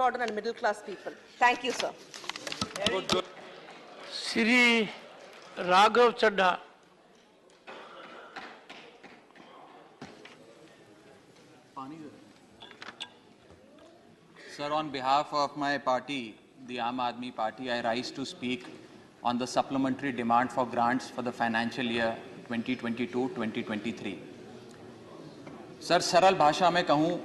downtrodden and middle class people. Thank you, sir. Shri Raghav Chadha. Sir, on behalf of my party, the Aam Aadmi Party, I rise to speak on the supplementary demand for grants for the financial year 2022-2023. Sir, सरल भाषा में कहूं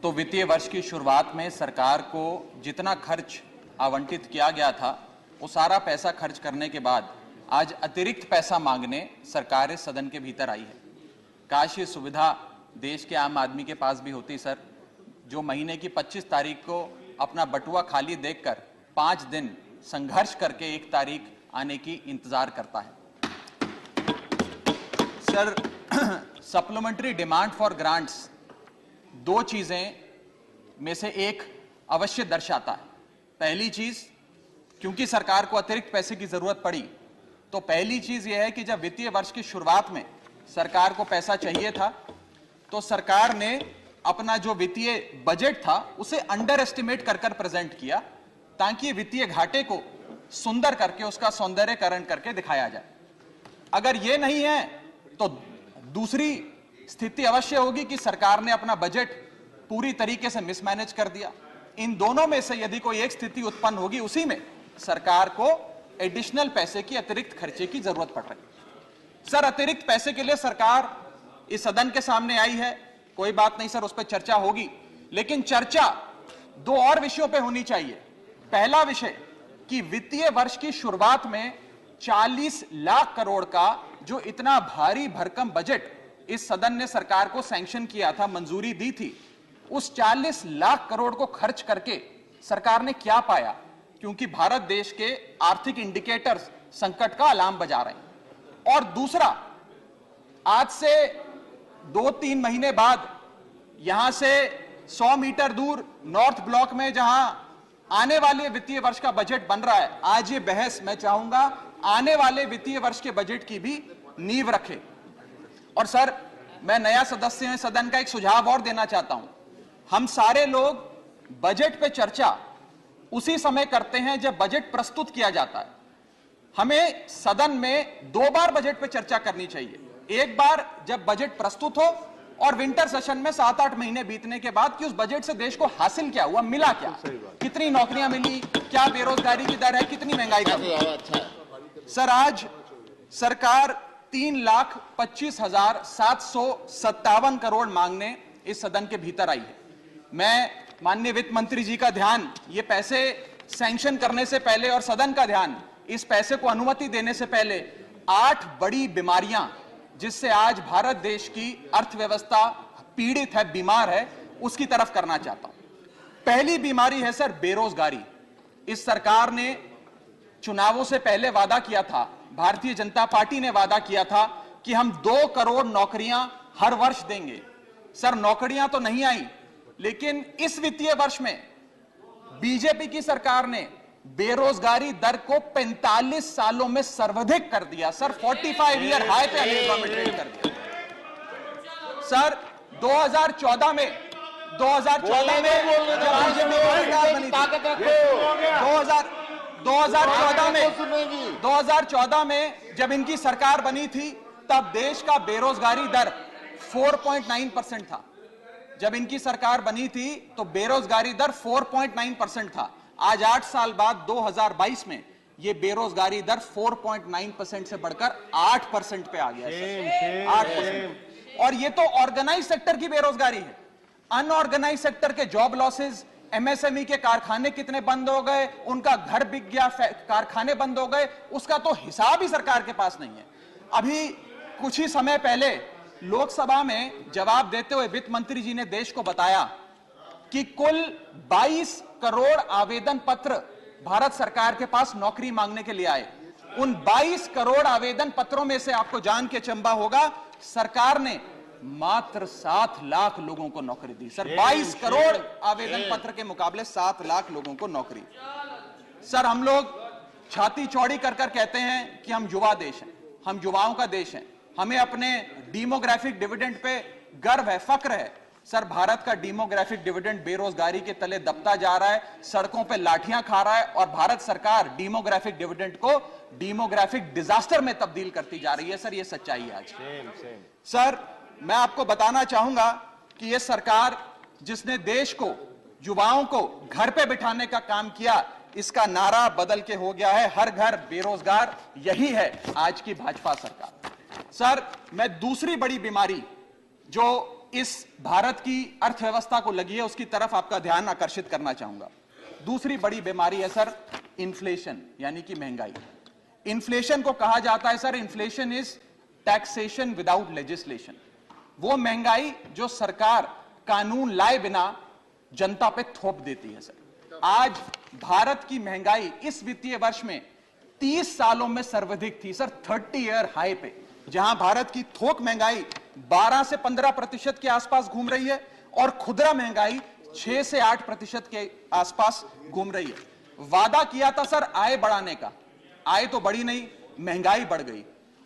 तो वित्तीय वर्ष की शुरुआत में सरकार को जितना खर्च आवंटित किया गया था, वो सारा पैसा खर्च करने के बाद आज अतिरिक्त पैसा मांगने सरकार इस सदन के भीतर आई है। काश ये सुविधा देश के आम आदमी के पास भी होती सर, जो महीने की 25 तारीख को अपना बटुआ खाली देखकर 5 दिन संघर्ष करके 1 तारीख आने की इंतजार करता है। Sir, supplementary demand for grants 2 चीजें में से एक अवश्य दर्शाता है। पहली चीज, क्योंकि सरकार को अतिरिक्त पैसे की जरूरत पड़ी, तो पहली चीज यह है कि जब वित्तीय वर्ष की शुरुआत में सरकार को पैसा चाहिए था, तो सरकार ने अपना जो वित्तीय बजट था उसे अंडर एस्टिमेट कर प्रेजेंट किया, ताकि वित्तीय घाटे को सुंदर करके उसका सौंदर्यकरण करके दिखाया जाए। अगर यह नहीं है तो दूसरी स्थिति अवश्य होगी कि सरकार ने अपना बजट पूरी तरीके से मिसमैनेज कर दिया। इन दोनों में से यदि कोई एक स्थिति उत्पन्न होगी, उसी में सरकार को एडिशनल पैसे की अतिरिक्त खर्चे की जरूरत पड़ रही है। सर, अतिरिक्त पैसे के लिए सरकार इस सदन के सामने आई है, कोई बात नहीं सर, उस पर चर्चा होगी, लेकिन चर्चा 2 और विषयों पे होनी चाहिए। पहला विषय कि वित्तीय वर्ष की शुरुआत में 40 लाख करोड़ का जो इतना भारी भरकम बजट इस सदन ने सरकार को सैंक्शन किया था, मंजूरी दी थी, उस 40 लाख करोड़ को खर्च करके सरकार ने क्या पाया? क्योंकि भारत देश के आर्थिक इंडिकेटर्स संकट का अलार्म बजा रहे हैं। और दूसरा, आज से 2-3 महीने बाद यहां से 100 मीटर दूर नॉर्थ ब्लॉक में जहां आने वाले वित्तीय वर्ष का बजट बन रहा है, आज ये बहस मैं चाहूंगा आने वाले वित्तीय वर्ष के बजट की भी नींव रखे। और सर, मैं नया सदस्य हैं सदन का एक सुझाव और देना चाहता हूं। हम सारे लोग बजट पे चर्चा उसी समय करते हैं जब बजट प्रस्तुत किया जाता है। हमें सदन में 2 बार बजट पे चर्चा करनी चाहिए। एक बार जब बजट प्रस्तुत हो, और विंटर सेशन में 7-8 महीने बीतने के बाद कि उस बजट से देश को हासिल क्या हुआ, मिला क्या, कितनी नौकरियां मिली, क्या बेरोजगारी की दर है, कितनी महंगाई कम है। सर, आज सरकार 3,25,757 करोड़ मांगने इस सदन के भीतर आई है। मैं माननीय वित्त मंत्री जी का ध्यान ये पैसे सैंक्शन करने से पहले और सदन का ध्यान इस पैसे को अनुमति देने से पहले 8 बड़ी बीमारियां जिससे आज भारत देश की अर्थव्यवस्था पीड़ित है, बीमार है, उसकी तरफ करना चाहता हूं। पहली बीमारी है सर बेरोजगारी। इस सरकार ने चुनावों से पहले वादा किया था, भारतीय जनता पार्टी ने वादा किया था कि हम 2 करोड़ नौकरियां हर वर्ष देंगे। सर, नौकरियां तो नहीं आई, लेकिन इस वित्तीय वर्ष में बीजेपी की सरकार ने बेरोजगारी दर को 45 सालों में सर्वाधिक कर दिया। सर, 45 ईयर हाई पे अनएम्प्लॉयमेंट रेट कर दिया। सर, 2014 में जब बीजेपी की सरकार बनी थी, 2014 में जब इनकी सरकार बनी थी, तब देश का बेरोजगारी दर 4.9% था। जब इनकी सरकार बनी थी तो बेरोजगारी दर 4.9% था। आज 8 साल बाद 2022 में यह बेरोजगारी दर 4.9% से बढ़कर 8% पे आ गया है। 8%। और ये तो ऑर्गेनाइज सेक्टर की बेरोजगारी है। अनऑर्गेनाइज सेक्टर के जॉब लॉसेस, एमएसएमई के कारखाने कितने बंद हो गए, उनका घर बिक गया, कारखाने बंद हो गए, उसका तो हिसाब ही सरकार के पास नहीं है। अभी कुछ ही समय पहले लोकसभा में जवाब देते हुए वित्त मंत्री जी ने देश को बताया कि कुल 22 करोड़ आवेदन पत्र भारत सरकार के पास नौकरी मांगने के लिए आए। उन 22 करोड़ आवेदन पत्रों में से आपको जान के चंबा होगा, सरकार ने मात्र 7 लाख लोगों को नौकरी दी। सर, 22 करोड़ आवेदन पत्र के मुकाबले 7 लाख लोगों को नौकरी। सर, हम लोग छाती चौड़ी कर कहते हैं कि हम युवा देश हैं, हम युवाओं का देश है, हमें अपने डेमोग्राफिक डिविडेंड पे गर्व है, फक्र है। सर भारत का डेमोग्राफिक डिविडेंड बेरोजगारी के तले दबता जा रहा है, सड़कों पे लाठियां खा रहा है और भारत सरकार डेमोग्राफिक डिविडेंड को डेमोग्राफिक डिजास्टर में तब्दील करती जा रही है। सर ये सच्चाई है आज। सर मैं आपको बताना चाहूंगा कि यह सरकार जिसने देश को, युवाओं को घर पे बिठाने का काम किया, इसका नारा बदल के हो गया है हर घर बेरोजगार। यही है आज की भाजपा सरकार। सर मैं दूसरी बड़ी बीमारी जो इस भारत की अर्थव्यवस्था को लगी है उसकी तरफ आपका ध्यान आकर्षित करना चाहूंगा। दूसरी बड़ी बीमारी है सर इन्फ्लेशन, यानी कि महंगाई। इन्फ्लेशन को कहा जाता है sir, inflation is taxation without legislation. वो महंगाई जो सरकार कानून लाए बिना जनता पे थोप देती है सर। आज भारत की महंगाई इस वित्तीय वर्ष में 30 सालों में सर्वाधिक थी सर, 30 ईयर हाई पे, जहां भारत की थोक महंगाई 12 से 15% के आसपास घूम रही है और खुदरा महंगाई 6 से 8% के आसपास घूम रही है। वादा किया था सर आय बढ़ाने का, आय तो बढ़ी नहीं, महंगाई बढ़ गई।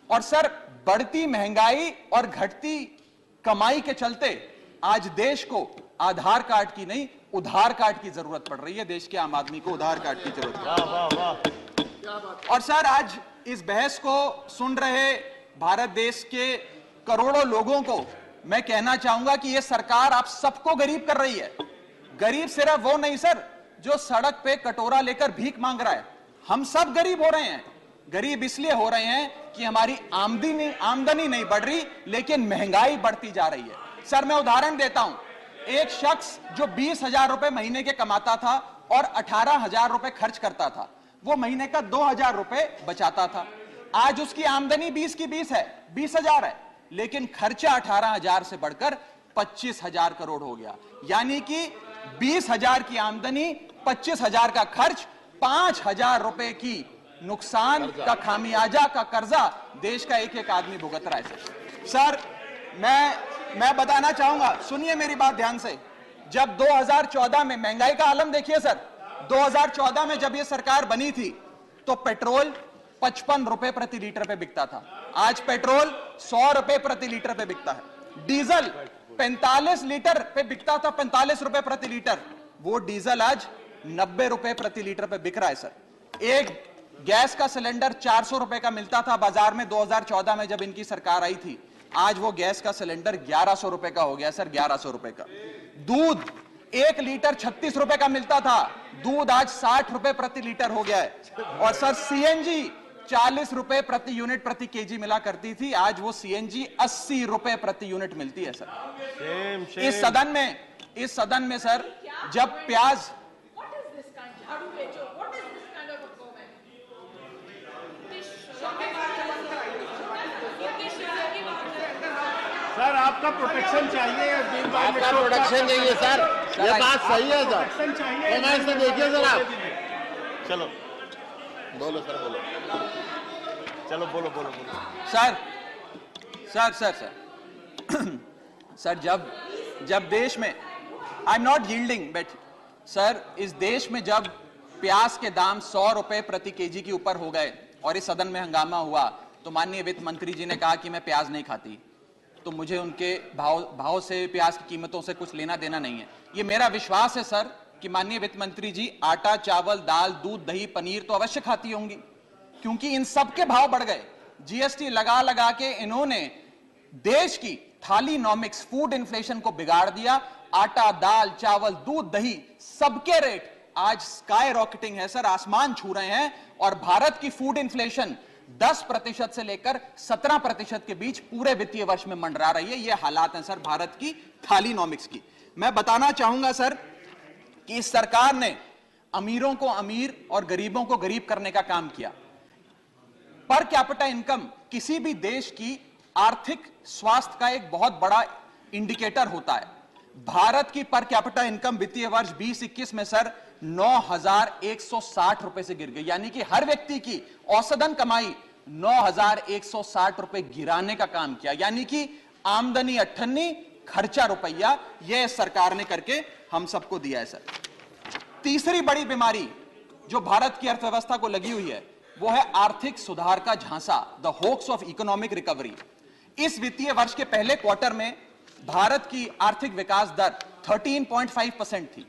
और सर बढ़ती महंगाई और घटती कमाई के चलते आज देश को आधार कार्ड की नहीं, उधार कार्ड की जरूरत पड़ रही है। देश के आम आदमी को उधार कार्ड की जरूरत है। और सर आज इस बहस को सुन रहे भारत देश के करोड़ों लोगों को मैं कहना चाहूंगा कि यह सरकार आप सबको गरीब कर रही है। गरीब सिर्फ वो नहीं सर जो सड़क पे कटोरा लेकर भीख मांग रहा है, हम सब गरीब हो रहे हैं। गरीब इसलिए हो रहे हैं कि हमारी आमदनी नहीं बढ़ रही, लेकिन महंगाई बढ़ती जा रही है। सर मैं उदाहरण देता हूं, एक शख्स जो 20,000 रुपए महीने के कमाता था और 18,000 रुपए खर्च करता था, वो महीने का 2,000 रुपए बचाता था। आज उसकी आमदनी 20 की 20 है, 20,000 है, लेकिन खर्चा 18,000 से बढ़कर 25,000 करोड़ हो गया। यानी कि 20,000 की आमदनी, 25,000 का खर्च, 5,000 रुपए की नुकसान का खामियाजा का कर्जा देश का एक एक आदमी भुगत रहा है। सर मैं बताना चाहूंगा, सुनिए मेरी बात ध्यान से। जब 2014 में महंगाई का आलम देखिए सर, 2014 में जब यह सरकार बनी थी तो पेट्रोल 55 रुपए प्रति लीटर पे बिकता था। आज पेट्रोल 100 रुपए प्रति लीटर पे बिकता है। डीजल 45 लीटर पे बिकता था, 45 रुपए प्रति लीटर, वो डीजल आज 90 रुपए प्रति लीटर पे बिक रहा है सर। एक गैस का सिलेंडर 400 रुपए का मिलता था बाजार में 2014 में जब इनकी सरकार आई थी, आज वो गैस का सिलेंडर 1100 रुपए का हो गया सर, 1100 रुपए का। दूध 1 लीटर 36 रुपए का मिलता था, दूध आज 60 रुपए प्रति लीटर हो गया है। और सर सीएनजी 40 रुपए प्रति यूनिट प्रति केजी मिला करती थी, आज वो सीएनजी 80 रुपए प्रति यूनिट मिलती है सर। इस सदन में सर जब प्याज सर आपका प्रोटेक्शन चाहिए, आपका प्रोटेक्शन चाहिए सर, ये बात सही है सर। प्रोटेक्शन चाहिए। कमेंट से देखिए सर आप। चलो बोलो सर, बोलो, चलो बोलो बोलो बोलो। Sir sir sir sir sir जब देश में, I am not yielding, but sir इस देश में जब प्याज के दाम 100 रुपए प्रति केजी के ऊपर हो गए और इस सदन में हंगामा हुआ तो माननीय वित्त मंत्री जी ने कहा कि मैं प्याज नहीं खाती, तो मुझे उनके भाव से, प्याज की कीमतों से कुछ लेना देना नहीं है। ये मेरा विश्वास है सर कि माननीय वित्त मंत्री जी आटा, चावल, दाल, दूध, दही, पनीर तो अवश्य खाती होंगी, क्योंकि इन सब के भाव बढ़ गए। जीएसटी लगा लगा के इन्होंने देश की थालीनॉमिक्स, फूड इन्फ्लेशन को बिगाड़ दिया। आटा, दाल, चावल, दूध, दही, सबके रेट आज स्काई रॉकेटिंग है सर, आसमान छू रहे हैं। और भारत की फूड इन्फ्लेशन 10% से लेकर 17% के बीच पूरे वित्तीय वर्ष में मंडरा रही है। ये हालात हैं सर भारत की थालीनॉमिक्स की। मैं बताना चाहूंगा सर कि इस सरकार ने अमीरों को अमीर और गरीबों को गरीब करने का काम किया। पर कैपिटा इनकम किसी भी देश की आर्थिक स्वास्थ्य का एक बहुत बड़ा इंडिकेटर होता है। भारत की पर कैपिटा इनकम वित्तीय वर्ष 2021 में सर 9,160 रुपए से गिर गई, यानी कि हर व्यक्ति की औसतन कमाई 9,160 रुपए गिराने का काम किया। यानी कि आमदनी 98, खर्चा रुपया, यह सरकार ने करके हम सबको दिया है सर। तीसरी बड़ी बीमारी जो भारत की अर्थव्यवस्था को लगी हुई है वो है आर्थिक सुधार का झांसा, the hoax of economic recovery. इस वित्तीय वर्ष के पहले क्वार्टर में भारत की आर्थिक विकास दर 13.5% थी।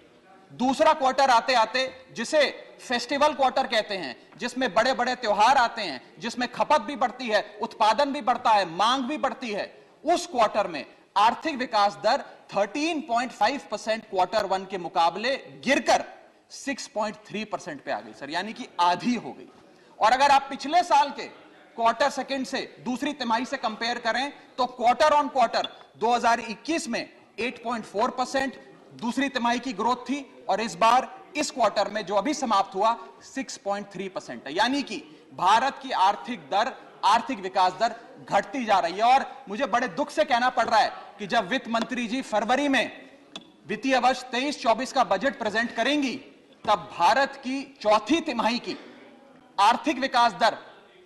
दूसरा क्वार्टर आते आते, जिसे फेस्टिवल क्वार्टर कहते हैं, जिसमें बड़े बड़े त्योहार आते हैं, जिसमें खपत भी बढ़ती है, उत्पादन भी बढ़ता है, मांग भी बढ़ती है, उस क्वार्टर में आर्थिक विकास दर 13.5% क्वार्टर वन के मुकाबले गिरकर 6.3% पे आ गई सर, यानी कि आधी हो गई। और अगर आप पिछले साल के क्वार्टर सेकंड से दूसरी तिमाही से कंपेयर करें तो क्वार्टर ऑन क्वार्टर 2021 में 8.4% दूसरी तिमाही की ग्रोथ थी, और इस बार इस क्वार्टर में जो अभी समाप्त हुआ 6.3% है, यानी कि भारत की आर्थिक विकास दर घटती जा रही है। और मुझे बड़े दुख से कहना पड़ रहा है कि जब वित्त मंत्री जी फरवरी में वित्तीय वर्ष 23-24 का बजट प्रेजेंट करेंगी, तब भारत की चौथी तिमाही की आर्थिक विकास दर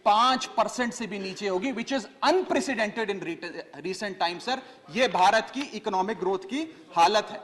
5% से भी नीचे होगी, which is unprecedented in recent time sir. यह भारत की इकोनॉमिक ग्रोथ की हालत है।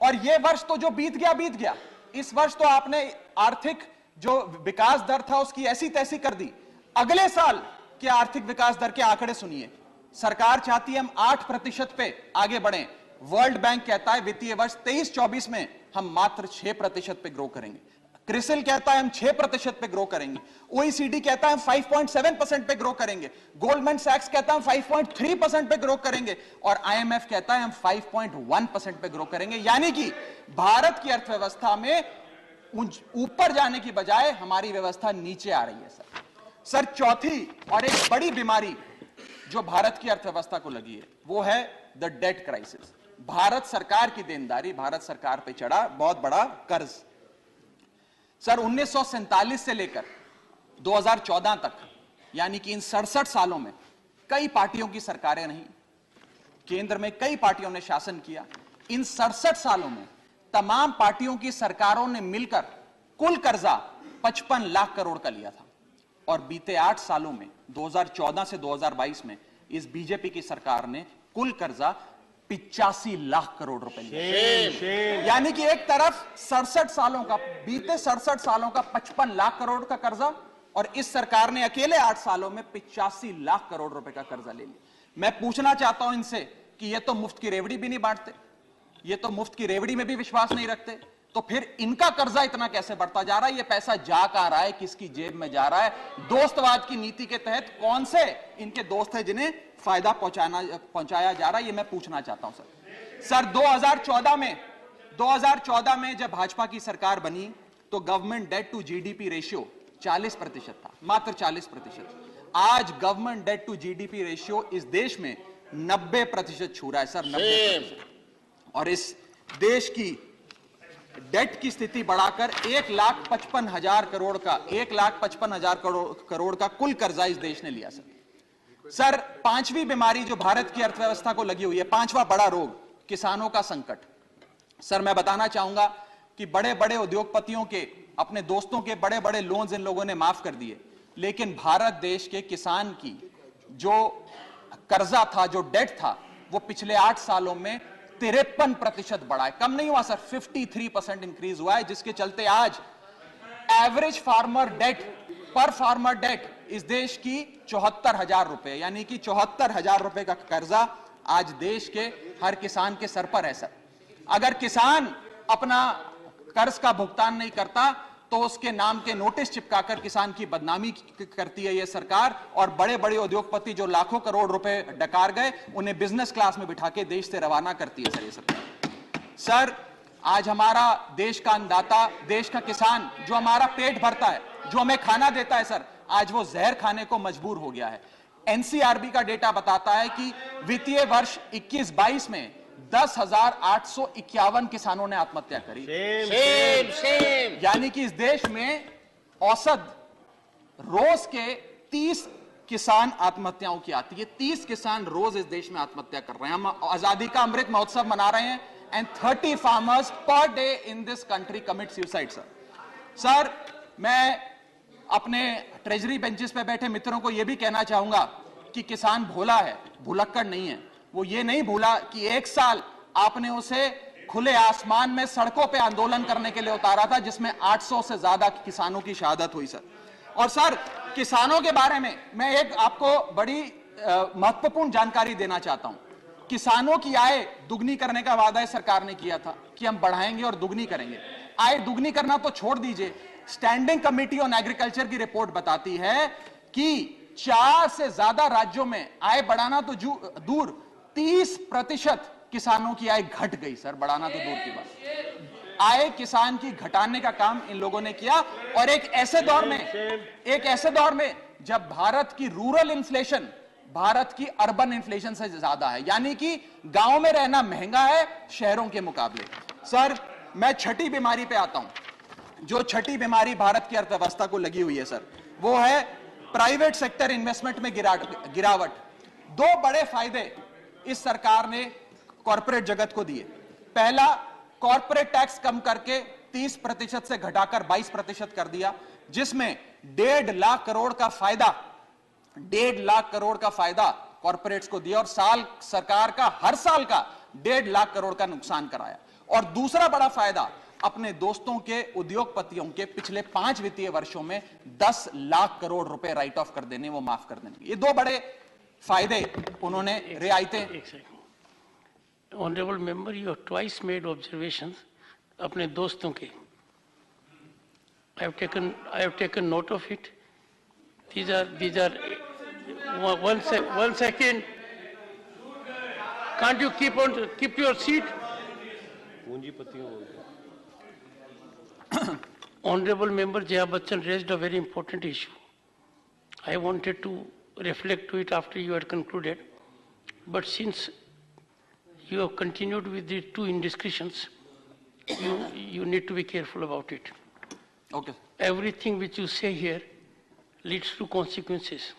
और यह वर्ष तो जो बीत गया, इस वर्ष तो आपने आर्थिक जो विकास दर था उसकी ऐसी तैसी कर दी। अगले साल के आर्थिक विकास दर के आंकड़े सुनिए। सरकार चाहती है हम 8% पे आगे बढ़ें। वर्ल्ड बैंक कहता है वित्तीय वर्ष 23-24 में हम मात्र 6% पे ग्रो करेंगे। क्रिसिल कहता है हम 6% पे ग्रो करेंगे। ओईसीडी कहता है हम 5.7% पे ग्रो करेंगे। गोल्डमैन सैक्स कहता है हम 5.3% पे ग्रो करेंगे, और आईएमएफ कहता है हम 5.1% पे ग्रो करेंगे। यानी कि भारत की अर्थव्यवस्था में ऊपर जाने की बजाय हमारी व्यवस्था नीचे आ रही है सर। चौथी और एक बड़ी बीमारी जो भारत की अर्थव्यवस्था को लगी है वो है द डेट क्राइसिस। भारत सरकार की देनदारी, भारत सरकार पे चढ़ा बहुत बड़ा कर्ज। सर 1947 से लेकर 2014 तक, यानी कि इन 67 सालों में कई पार्टियों की सरकारें रहीं, केंद्र में कई पार्टियों ने शासन किया। इन 67 सालों में तमाम पार्टियों की सरकारों ने मिलकर कुल कर्जा 55 लाख करोड़ का लिया था, और बीते 8 सालों में 2014 से 2022 में इस बीजेपी की सरकार ने कुल कर्जा 85 लाख करोड़ रुपए लिया। यानी कि एक तरफ 67 सालों का, बीते 67 सालों का 55 लाख करोड़ का कर्जा, और इस सरकार ने अकेले 8 सालों में 85 लाख करोड़ रुपए का कर्जा ले लिया। मैं पूछना चाहता हूं इनसे कि ये तो मुफ्त की रेवड़ी भी नहीं बांटते, ये तो मुफ्त की रेवड़ी में भी विश्वास नहीं रखते, तो फिर इनका कर्जा इतना कैसे बढ़ता जा रहा है? ये पैसा जा कहां रहा है, किसकी जेब में जा रहा है? दोस्तवाद की नीति के तहत कौन से इनके दोस्त हैं जिन्हें फायदा पहुंचाया जा रहा है? ये मैं पूछना चाहता हूं सर 2014 में जब भाजपा की सरकार बनी तो government debt to GDP ratio 40% था, मात्र 40%। आज government debt to GDP ratio इस देश में 90% छू रहा है सर, 90%। और इस देश की डेट की स्थिति बढ़ाकर 1,55,000 करोड़ का 1,55,000 करोड़ का कुल कर्जा इस देश ने लिया सर। पांचवी बीमारी जो भारत की अर्थव्यवस्था को लगी हुई है, पांचवा बड़ा रोग, किसानों का संकट। सर मैं बताना चाहूंगा कि बड़े बड़े उद्योगपतियों के, अपने दोस्तों के बड़े बड़े लोन्स इन लोगों ने माफ कर दिए, लेकिन भारत देश के किसान की जो कर्जा था, जो डेट था, वो पिछले 8 सालों में 53% बढ़ा है, कम नहीं हुआ सर, 53% इंक्रीज हुआ है, जिसके चलते आज एवरेज फार्मर डेट, पर फार्मर डेट इस देश की 74,000 रुपए, यानी कि 74,000 रुपए का कर्जा आज देश के हर किसान के सर पर है सर। अगर किसान अपना कर्ज का भुगतान नहीं करता तो उसके नाम के नोटिस चिपकाकर किसान की बदनामी करती है यह सरकार, और बड़े बड़े उद्योगपति जो लाखों करोड़ रुपए डकार गए उन्हें बिजनेस क्लास में बिठा के देश से रवाना करती है सर ये सरकार। सर आज हमारा देश का अन्नदाता, देश का किसान जो हमारा पेट भरता है, जो हमें खाना देता है सर, आज वो जहर खाने को मजबूर हो गया है। एनसीआरबी का डेटा बताता है कि वित्तीय वर्ष 21-22 में 10,851 किसानों ने आत्महत्या करी। यानी कि इस देश में औसत रोज के 30 किसान आत्महत्याओं की आती है, 30 किसान रोज इस देश में आत्महत्या कर रहे हैं। हम आजादी का अमृत महोत्सव मना रहे हैं, and 30 farmers per day in this country commit suicide sir. मैं अपने ट्रेजरी बेंचेस पे बैठे मित्रों को यह भी कहना चाहूंगा कि किसान भोला है, भुलक्कड़ नहीं है। वो ये नहीं भूला कि 1 साल आपने उसे खुले आसमान में सड़कों पे आंदोलन करने के लिए उतारा था, जिसमें 800 से ज्यादा किसानों की शहादत हुई सर। और सर किसानों के बारे में मैं एक आपको बड़ी महत्वपूर्ण जानकारी देना चाहता हूं। किसानों की आय दुगनी करने का वादा सरकार ने किया था कि हम बढ़ाएंगे और दुगनी करेंगे। आय दुगनी करना तो छोड़ दीजिए, स्टैंडिंग कमेटी ऑन एग्रीकल्चर की रिपोर्ट बताती है कि 4 से ज्यादा राज्यों में आय बढ़ाना तो दूर, 30% किसानों की आय घट गई सर, बढ़ाना तो दूर की बात। आय किसान की घटाने का काम इन लोगों ने किया, और एक ऐसे दौर में जब भारत की रूरल इन्फ्लेशन भारत की अर्बन इन्फ्लेशन से ज्यादा है, यानी कि गांव में रहना महंगा है शहरों के मुकाबले। सर मैं छठी बीमारी पे आता हूं। जो छठी बीमारी भारत की अर्थव्यवस्था को लगी हुई है सर, वो है प्राइवेट सेक्टर इन्वेस्टमेंट में गिरावट। 2 बड़े फायदे इस सरकार ने कॉर्पोरेट जगत को दिए। पहला, कॉर्पोरेट टैक्स कम करके 30% से घटाकर 22% कर दिया, जिसमें 1.5 लाख करोड़ का फायदा 1.5 लाख करोड़ का फायदा कॉर्पोरेट्स को दिया, और सरकार का हर साल का 1.5 लाख करोड़ का नुकसान कराया। और दूसरा बड़ा फायदा, अपने दोस्तों के उद्योगपतियों के पिछले 5 वित्तीय वर्षों में 10 लाख करोड़ रुपए राइट ऑफ कर देने, वो माफ कर देने। ये 2 बड़े फायदे उन्होंने रियायतें। Honourable member, you have twice made observations अपने दोस्तों के। I have taken note of it. These are one second. Can't you keep your seat? Honorable member Jaya Bachchan raised a very important issue. I wanted to reflect to it after you had concluded, but since you have continued with the 2 indiscretions, you need to be careful about it. Okay. Everything which you say here leads to consequences.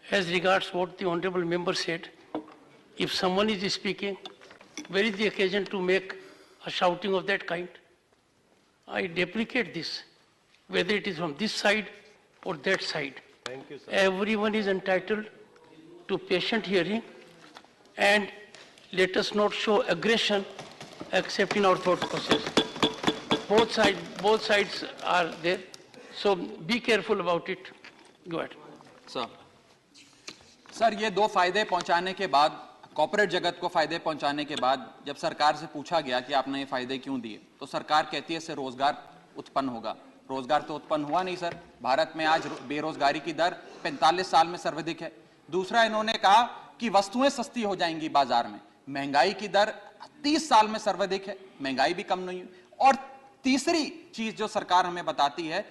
As regards what the honorable member said, if someone is speaking, where is the occasion to make a shouting of that kind? I deprecate this, whether it is from this side or that side. Thank you, sir. Everyone is entitled to patient hearing, and let us not show aggression except in our thought process. Both sides are there, so be careful about it. Go ahead. Sir ये 2 फायदे पहुंचाने के बाद, corporate जगत को फायदे पहुंचाने के बाद, जब सरकार से पूछा गया कि आपने ये फायदे क्यों दिए, तो सरकार कहती है इससे रोजगार उत्पन्न होगा। रोजगार तो उत्पन्न हुआ नहीं सर। भारत में आज बेरोजगारी की दर 45 साल में सर्वाधिक है। दूसरा, इन्होंने कहा कि वस्तुएं सस्ती हो जाएंगी बाजार में। महंगाई की दर 30 साल में सर्वाधिक है, महंगाई भी कम नहीं हुई। और तीसरी चीज जो सरकार हमें बताती है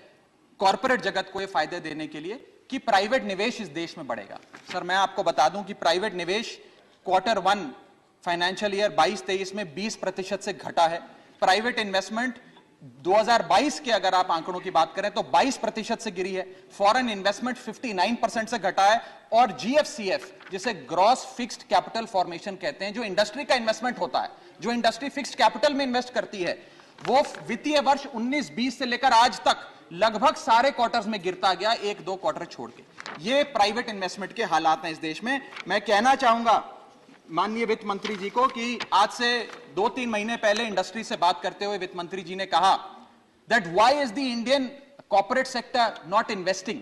कॉर्पोरेट जगत को ये फायदे देने के लिए, कि प्राइवेट निवेश इस देश में बढ़ेगा। सर मैं आपको बता दूं कि प्राइवेट निवेश Q1 फाइनेंशियल ईयर 22-23 में 20% से घटा है। प्राइवेट इन्वेस्टमेंट 2022 के अगर आप आंकड़ों की बात करें तो 22% से गिरी है। फॉरेन इन्वेस्टमेंट 59% से घटा है। और GFCF, जिसे ग्रॉस फिक्स्ड कैपिटल फॉर्मेशन कहते हैं, जो इंडस्ट्री का इन्वेस्टमेंट होता है, जो इंडस्ट्री फिक्स्ड कैपिटल में इन्वेस्ट करती है, वो वित्तीय वर्ष 19-20 से लेकर आज तक लगभग सारे क्वार्टर्स में गिरता गया, 1-2 क्वार्टर छोड़ के। ये प्राइवेट इन्वेस्टमेंट के हालात हैं इस देश में। मैं कहना चाहूंगा माननीय वित्त मंत्री जी को कि आज से 2-3 महीने पहले इंडस्ट्री से बात करते हुए वित्त मंत्री जी ने कहा that why is the Indian corporate sector not investing.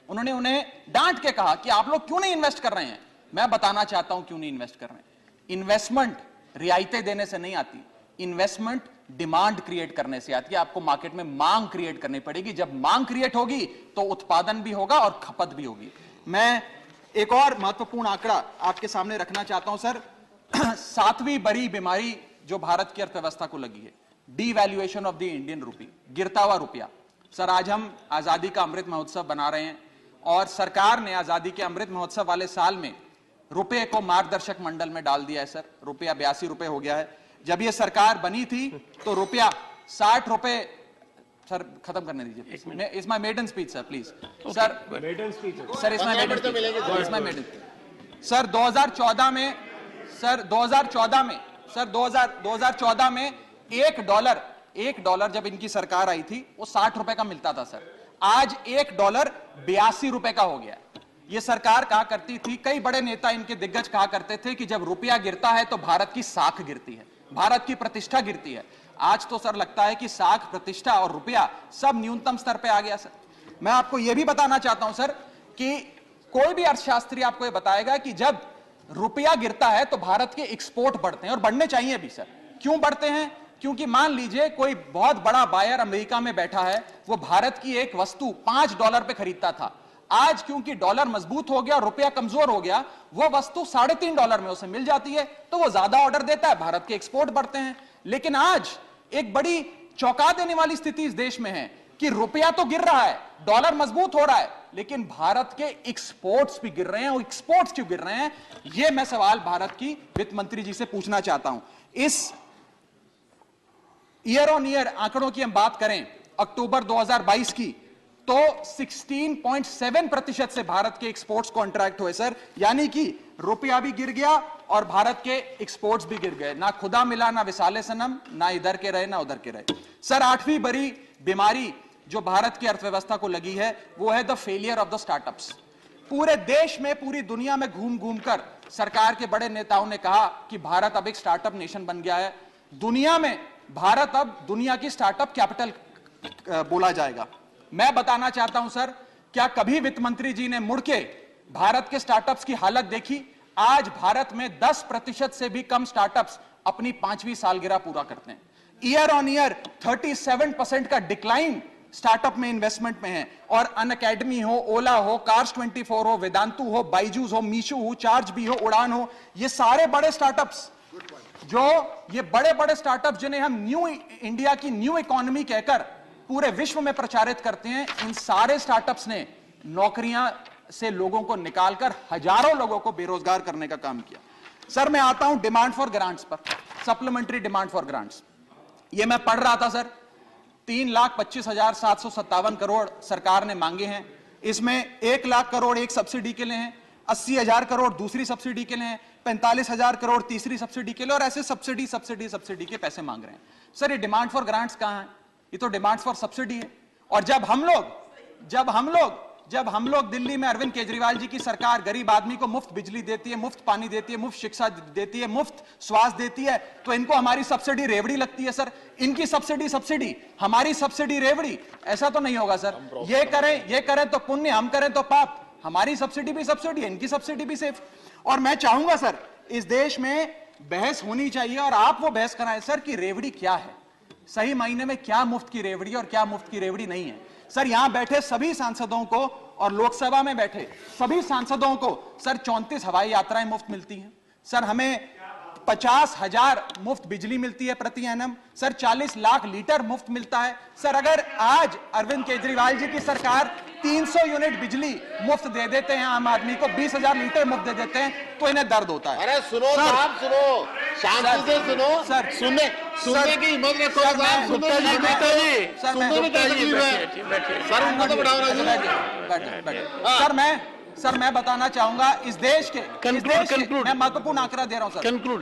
उन्होंने उन्हें डांट के कहा कि आप लोग क्यों नहीं इन्वेस्ट कर रहे हैं। मैं बताना चाहता हूं क्यों नहीं इन्वेस्ट कर रहे हैं। इन्वेस्टमेंट रियायतें देने से नहीं आती, इन्वेस्टमेंट डिमांड क्रिएट करने से आती है। आपको मार्केट में मांग क्रिएट करनी पड़ेगी। जब मांग क्रिएट होगी तो उत्पादन भी होगा और खपत भी होगी। मैं एक और महत्वपूर्ण आंकड़ा आपके सामने रखना चाहता हूं सर। 7वीं बड़ी बीमारी जो भारत की अर्थव्यवस्था को लगी है, devaluation of the Indian rupee, गिरता हुआ रुपया। सर आज हम आजादी का अमृत महोत्सव बना रहे हैं और सरकार ने आजादी के अमृत महोत्सव वाले साल में रुपये को मार्गदर्शक मंडल में डाल दिया है सर। रुपया 82 रुपए हो गया है। जब ये सरकार बनी थी तो रुपया 60 रुपए। सर खत्म करने दीजिए। It's my maiden speech sir, please. Sir maiden speech sir it's my maiden. Sir 2014 में सर 2014 में $1 जब इनकी सरकार आई थी वो 60 रुपए का मिलता था सर। आज $1 82 रुपए का हो गया। ये सरकार कहा करती थी, कई बड़े नेता इनके दिग्गज कहा करते थे कि जब रुपया गिरता है तो भारत की साख गिरती है, भारत की प्रतिष्ठा गिरती है। आज तो सर लगता है कि साख, प्रतिष्ठा और रुपया सब न्यूनतम स्तर पे आ गया सर। मैं आपको यह भी बताना चाहता हूं सर कि कोई भी अर्थशास्त्री आपको यह बताएगा कि जब रुपया गिरता है तो भारत के एक्सपोर्ट बढ़ते हैं, और बढ़ने चाहिए भी सर। क्यों बढ़ते हैं? क्योंकि मान लीजिए कोई बहुत बड़ा बायर अमेरिका में बैठा है, वो भारत की एक वस्तु $5 पे खरीदता था, आज क्योंकि डॉलर मजबूत हो गया, रुपया कमजोर हो गया, वो वस्तु $3.5 में उसे मिल जाती है, तो वो ज्यादा ऑर्डर देता है, भारत के एक्सपोर्ट बढ़ते हैं। लेकिन आज एक बड़ी चौंका देने वाली स्थिति इस देश में है कि रुपया तो गिर रहा है, डॉलर मजबूत हो रहा है, लेकिन भारत के एक्सपोर्ट्स भी गिर रहे हैं। और एक्सपोर्ट्स क्यों गिर रहे हैं, यह मैं सवाल भारत की वित्त मंत्री जी से पूछना चाहता हूं। इस ईयर ऑन ईयर आंकड़ों की हम बात करें अक्टूबर 2022 की, तो 16.7% से भारत के एक्सपोर्ट्स कॉन्ट्रैक्ट हुए सर, यानी कि रुपया भी गिर गया और भारत के एक्सपोर्ट्स भी गिर गए। ना खुदा मिला ना विसाले सनम, ना इधर के रहे ना उधर के रहे। सर 8वीं बड़ी बीमारी जो भारत की अर्थव्यवस्था को लगी है वो है the failure of the startups. पूरे देश में, पूरी दुनिया में घूम घूम कर सरकार के बड़े नेताओं ने कहा कि भारत अब एक स्टार्टअप नेशन बन गया है, दुनिया में भारत अब दुनिया की स्टार्टअप कैपिटल बोला जाएगा। मैं बताना चाहता हूं सर, क्या कभी वित्त मंत्री जी ने मुड़ के भारत के स्टार्टअप्स की हालत देखी? आज भारत में 10% से भी कम स्टार्टअप्स अपनी 5वीं सालगिरह पूरा करते हैं। ईयर ऑन ईयर 37% का डिक्लाइन स्टार्टअप में इन्वेस्टमेंट में है। और अनअकैडमी हो, ओला हो, कार्स 24 हो, वेदांतु हो, बाइजूस हो, मीशो हो, चार्ज भी हो, उड़ान हो, ये सारे बड़े स्टार्टअप्स, जो ये बड़े बड़े स्टार्टअप जिन्हें हम न्यू इंडिया की न्यू इकोनॉमी कहकर पूरे विश्व में प्रचारित करते हैं, इन सारे स्टार्टअप्स ने नौकरियां से लोगों को निकालकर हजारों लोगों को बेरोजगार करने का काम किया। सर मैं आता हूं डिमांड फॉर ग्रांट्स पर, सप्लीमेंट्री डिमांड फॉर ग्रांट्स। ये मैं पढ़ रहा था सर, 3,25,757 करोड़ सरकार ने मांगे हैं। इसमें 1 लाख करोड़ एक सब्सिडी के लिए हैं, 80,000 करोड़ दूसरी सब्सिडी के लिए हैं, 45,000 करोड़ तीसरी सब्सिडी के लिए, और ऐसे सब्सिडी के पैसे मांग रहे हैं। सर ये डिमांड फॉर ग्रांट्स कहां है? ये तो डिमांड फॉर सब्सिडी है। और जब हम लोग दिल्ली में अरविंद केजरीवाल जी की सरकार गरीब आदमी को मुफ्त बिजली देती है, मुफ्त पानी देती है, मुफ्त शिक्षा देती है, मुफ्त स्वास्थ्य देती है, तो इनको हमारी सब्सिडी रेवड़ी लगती है सर। इनकी सब्सिडी, हमारी सब्सिडी रेवड़ी, ऐसा तो नहीं होगा सर। ये करें तो पुण्य, हम करें तो पाप। हमारी सब्सिडी भी सब्सिडी है, इनकी सब्सिडी भी सेफ। और मैं चाहूंगा सर इस देश में बहस होनी चाहिए, और आप वो बहस कराएं सर कि रेवड़ी क्या है, सही मायने में क्या मुफ्त की रेवड़ी और क्या मुफ्त की रेवड़ी नहीं है। सर यहां बैठे सभी सांसदों को और लोकसभा में बैठे सभी सांसदों को सर 34 हवाई यात्राएं मुफ्त मिलती हैं। सर हमें 50,000 मुफ्त बिजली मिलती है प्रति एनम। सर 40 लाख लीटर मुफ्त मिलता है। सर अगर आज अरविंद केजरीवाल जी की सरकार 300 यूनिट बिजली मुफ्त दे देते हैं आम आदमी को, 20,000 लीटर मुफ्त दे देते हैं, तो इन्हें दर्द होता है। अरे सुनो साहब, सुनो, शांति से सुनो सर, सुनने की हिम्मत रखो साहब, सर उनको तो बढ़ाओ। सर मैं बताना चाहूंगा इस देश के मैं महत्वपूर्ण आंकड़ा दे रहा हूं सर। कंक्लूड।